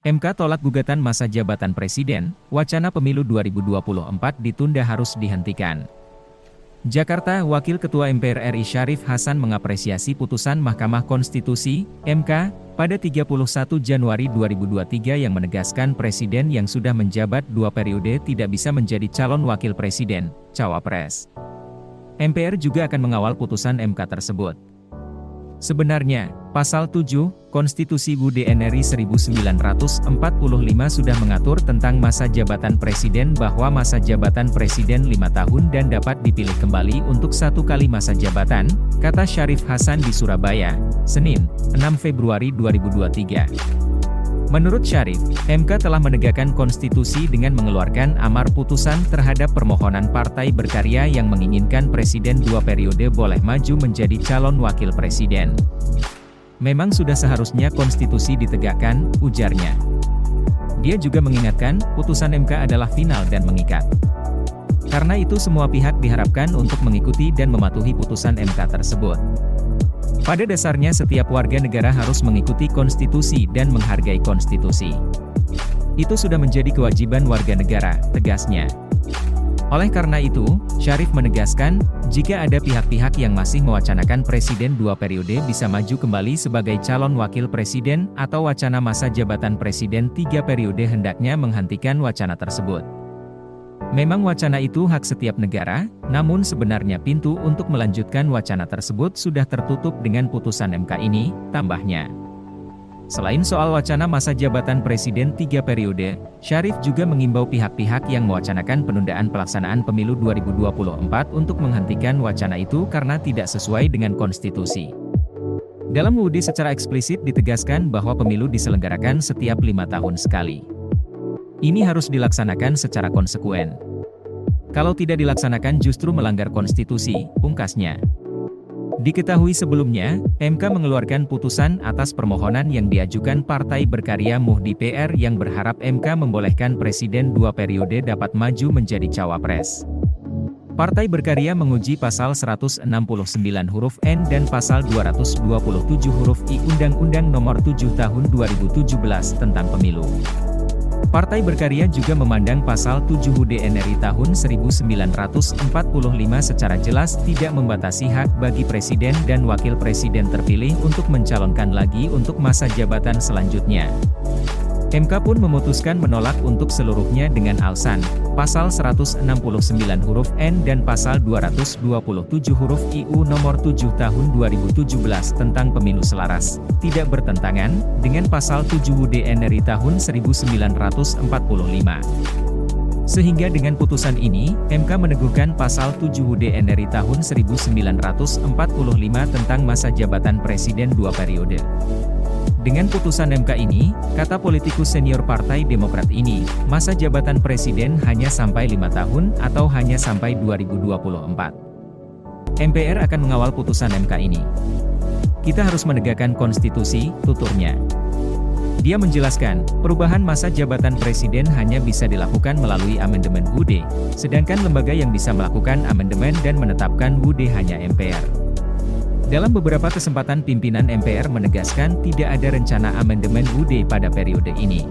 MK tolak gugatan masa jabatan Presiden, wacana pemilu 2024 ditunda harus dihentikan. Jakarta, Wakil Ketua MPR RI Syarif Hasan mengapresiasi putusan Mahkamah Konstitusi, MK, pada 31 Januari 2023 yang menegaskan Presiden yang sudah menjabat 2 periode tidak bisa menjadi calon Wakil Presiden, Cawapres. MPR juga akan mengawal putusan MK tersebut. Sebenarnya, Pasal 7, Konstitusi UUD RI 1945 sudah mengatur tentang masa jabatan Presiden bahwa masa jabatan Presiden 5 tahun dan dapat dipilih kembali untuk 1 kali masa jabatan, kata Syarif Hasan di Surabaya, Senin, 6 Februari 2023. Menurut Syarif, MK telah menegakkan konstitusi dengan mengeluarkan amar putusan terhadap permohonan Partai Berkarya yang menginginkan Presiden 2 periode boleh maju menjadi calon wakil presiden. Memang sudah seharusnya konstitusi ditegakkan, ujarnya. Dia juga mengingatkan, putusan MK adalah final dan mengikat. Karena itu semua pihak diharapkan untuk mengikuti dan mematuhi putusan MK tersebut. Pada dasarnya setiap warga negara harus mengikuti konstitusi dan menghargai konstitusi. Itu sudah menjadi kewajiban warga negara, tegasnya. Oleh karena itu, Syarif menegaskan, jika ada pihak-pihak yang masih mewacanakan Presiden 2 periode bisa maju kembali sebagai calon wakil presiden atau wacana masa jabatan Presiden 3 periode hendaknya menghentikan wacana tersebut. Memang wacana itu hak setiap negara, namun sebenarnya pintu untuk melanjutkan wacana tersebut sudah tertutup dengan putusan MK ini, tambahnya. Selain soal wacana masa jabatan Presiden 3 periode, Syarif juga mengimbau pihak-pihak yang mewacanakan penundaan pelaksanaan pemilu 2024 untuk menghentikan wacana itu karena tidak sesuai dengan konstitusi. Dalam UUD secara eksplisit ditegaskan bahwa pemilu diselenggarakan setiap 5 tahun sekali. Ini harus dilaksanakan secara konsekuen. Kalau tidak dilaksanakan justru melanggar konstitusi, pungkasnya. Diketahui sebelumnya, MK mengeluarkan putusan atas permohonan yang diajukan Partai Berkarya Muhdi PR yang berharap MK membolehkan Presiden 2 periode dapat maju menjadi cawapres. Partai Berkarya menguji pasal 169 huruf N dan pasal 227 huruf I Undang-Undang Nomor 7 Tahun 2017 tentang Pemilu. Partai Berkarya juga memandang pasal 7 UUD RI tahun 1945 secara jelas tidak membatasi hak bagi presiden dan wakil presiden terpilih untuk mencalonkan lagi untuk masa jabatan selanjutnya. MK pun memutuskan menolak untuk seluruhnya dengan alasan, pasal 169 huruf N dan pasal 227 huruf IU nomor 7 tahun 2017 tentang pemilu selaras, tidak bertentangan dengan pasal 7 UUD RI tahun 1945. Sehingga dengan putusan ini, MK meneguhkan pasal 7 UUD RI tahun 1945 tentang masa jabatan Presiden 2 periode. Dengan putusan MK ini, kata politikus senior Partai Demokrat ini, masa jabatan Presiden hanya sampai 5 tahun atau hanya sampai 2024. MPR akan mengawal putusan MK ini. Kita harus menegakkan konstitusi, tuturnya. Dia menjelaskan, perubahan masa jabatan Presiden hanya bisa dilakukan melalui amandemen UUD, sedangkan lembaga yang bisa melakukan amandemen dan menetapkan UUD hanya MPR. Dalam beberapa kesempatan pimpinan MPR menegaskan tidak ada rencana amandemen UUD pada periode ini.